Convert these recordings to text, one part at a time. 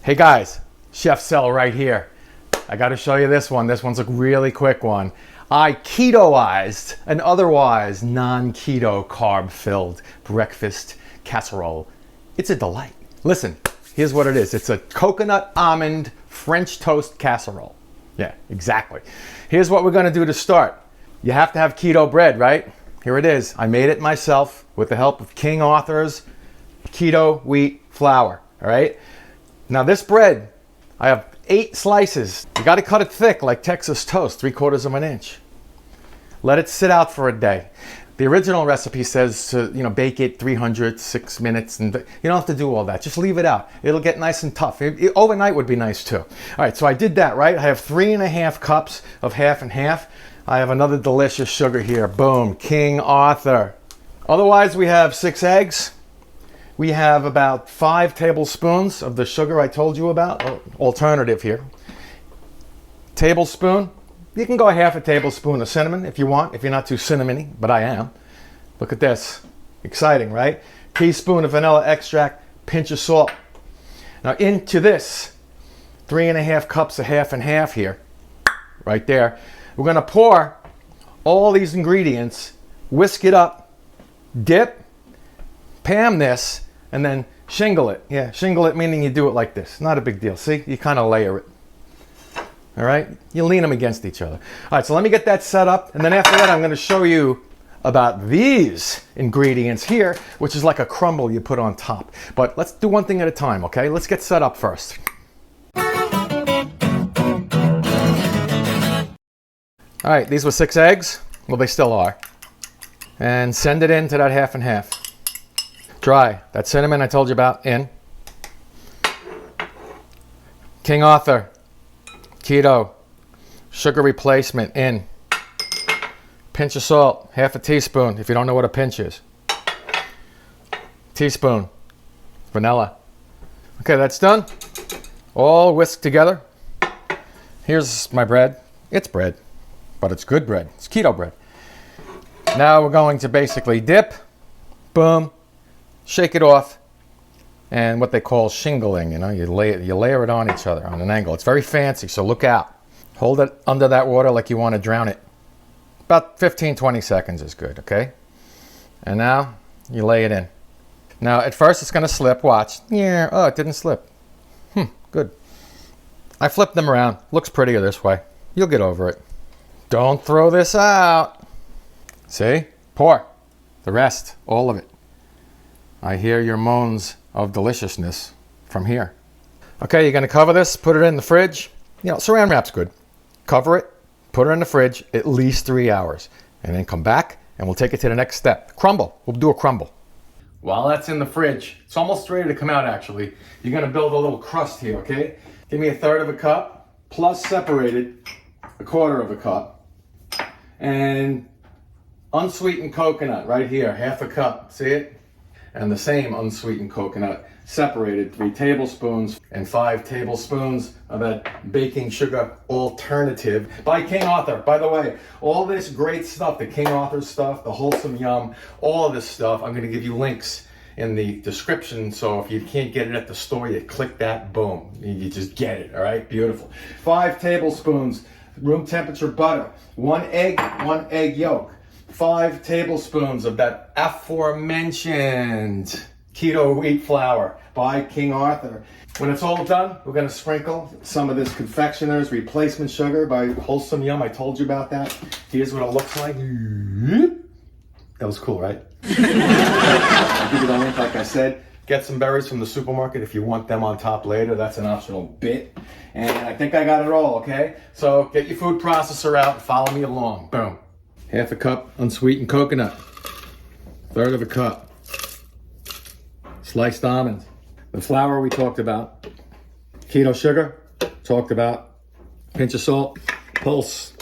Hey guys, Chef Cell right here. I got to show you this one. This one's a really quick one. I ketoized an otherwise non-keto carb-filled breakfast casserole. It's a delight. Listen, here's what it is. It's a coconut almond French toast casserole. Yeah, exactly. Here's what we're going to do to start. You have to have keto bread, right? Here it is. I made it myself with the help of King Arthur's keto wheat flour, all right? Now this bread, I have 8 slices. You got to cut it thick like Texas toast, 3/4 of an inch. Let it sit out for a day. The original recipe says to, bake it 306 minutes, and you don't have to do all that. Just leave it out. It'll get nice and tough. Overnight would be nice too. All right, so I did that, right? I have 3.5 cups of half and half. I have another delicious sugar here. Boom, King Arthur. Otherwise, we have 6 eggs. We have about 5 tablespoons of the sugar I told you about. Alternative here. Tablespoon. You can go 1/2 tablespoon of cinnamon if you want, if you're not too cinnamony, but I am. Look at this. Exciting, right? Teaspoon of vanilla extract, pinch of salt. Now into this, 3.5 cups of half and half here, right there. We're gonna pour all these ingredients, whisk it up, dip, Pam this, and then shingle it. Yeah, shingle it meaning you do it like this. Not a big deal. See, you kind of layer it. All right, you lean them against each other. All right, so let me get that set up, and then after that I'm going to show you about these ingredients here, which is like a crumble you put on top. But let's do one thing at a time, okay? Let's get set up first. All right, these were 6 eggs. Well, they still are. And send it into that half and half. Dry. That cinnamon I told you about, in. King Arthur, keto, sugar replacement, in. Pinch of salt, 1/2 teaspoon, if you don't know what a pinch is. Teaspoon, vanilla. Okay, that's done. All whisked together. Here's my bread. It's bread, but it's good bread. It's keto bread. Now we're going to basically dip, boom, shake it off, and what they call shingling, you layer it on each other on an angle. It's very fancy, so look out. Hold it under that water like you want to drown it. About 15-20 seconds is good, okay? And now you lay it in. Now at first it's going to slip, watch. Yeah, oh, it didn't slip. Good. I flipped them around. Looks prettier this way. You'll get over it. Don't throw this out. See? Pour the rest, all of it. I hear your moans of deliciousness from here. Okay, you're going to cover this, put it in the fridge. Saran wrap's good. Cover it, put it in the fridge at least 3 hours, and then come back and we'll take it to the next step. Crumble. We'll do a crumble. While that's in the fridge, it's almost ready to come out actually. You're going to build a little crust here, okay? Give me 1/3 cup, plus separated 1/4 cup, and unsweetened coconut right here, 1/2 cup. See it? And the same unsweetened coconut, separated 3 tablespoons and 5 tablespoons of that baking sugar alternative by King Arthur. By the way, all this great stuff, the King Arthur stuff, the Wholesome Yum, all of this stuff, I'm going to give you links in the description. So if you can't get it at the store, you click that, boom, you just get it. All right, beautiful. 5 tablespoons room temperature butter, 1 egg, 1 egg yolk. 5 tablespoons of that aforementioned keto wheat flour by King Arthur. When it's all done, we're going to sprinkle some of this confectioner's replacement sugar by Wholesome Yum. I told you about that. Here's what it looks like. That was cool, right? I'll give you the link, like I said. Get some berries from the supermarket if you want them on top later. That's an optional bit. And I think I got it all, okay? So get your food processor out and follow me along. Boom. 1/2 cup unsweetened coconut, 1/3 cup sliced almonds, the flour we talked about, keto sugar, talked about, pinch of salt, pulse,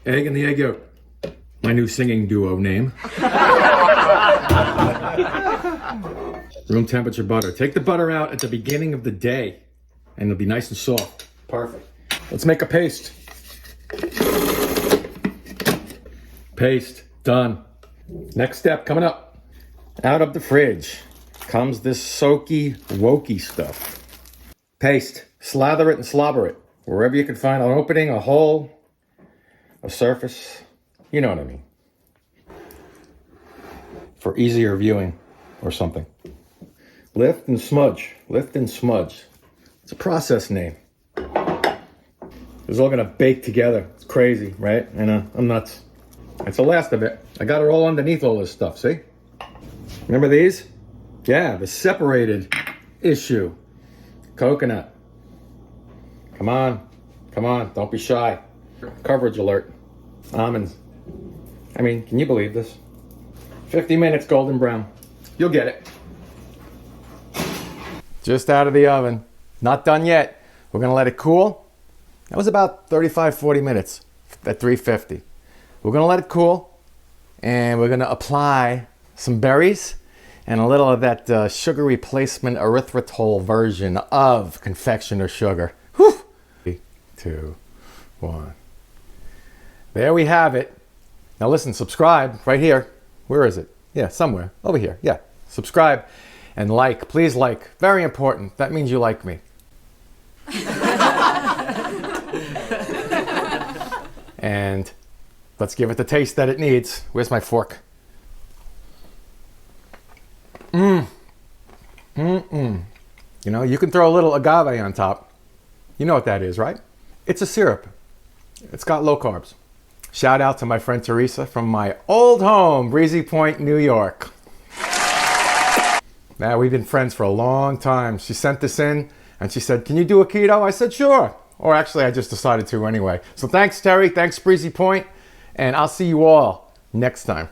egg and the egg yolk, my new singing duo name, room temperature butter. Take the butter out at the beginning of the day and it'll be nice and soft. Perfect. Let's make a paste. Paste, done. Next step coming up. Out of the fridge. comes this soaky, wokey stuff. Paste. Slather it and slobber it. Wherever you can find an opening, a hole, a surface. You know what I mean. For easier viewing or something. Lift and smudge. Lift and smudge. It's a process name. It's all gonna bake together. It's crazy, right? I know, I'm nuts. That's the last of it. I got it all underneath all this stuff, see? Remember these? Yeah, the separated issue. Coconut. Come on, come on, don't be shy. Coverage alert. Almonds. I mean, can you believe this? 50 minutes golden brown. You'll get it. Just out of the oven. Not done yet. We're gonna let it cool. That was about 35, 40 minutes at 350. We're gonna let it cool and we're gonna apply some berries and a little of that sugar replacement erythritol version of confectioner sugar. Whew. 3, 2, 1. There we have it. Now listen, subscribe right here. Where is it? Yeah, somewhere. Over here. Yeah. Subscribe and like. Please like. Very important. That means you like me. And let's give it the taste that it needs. Where's my fork? You know, you can throw a little agave on top. You know what that is, right? It's a syrup. It's got low carbs. Shout out to my friend Teresa from my old home, Breezy Point, New York. Now, we've been friends for a long time. She sent this in and she said, can you do a keto? I said, sure. Or actually, I just decided to anyway. So thanks, Terry. Thanks, Breezy Point. And I'll see you all next time.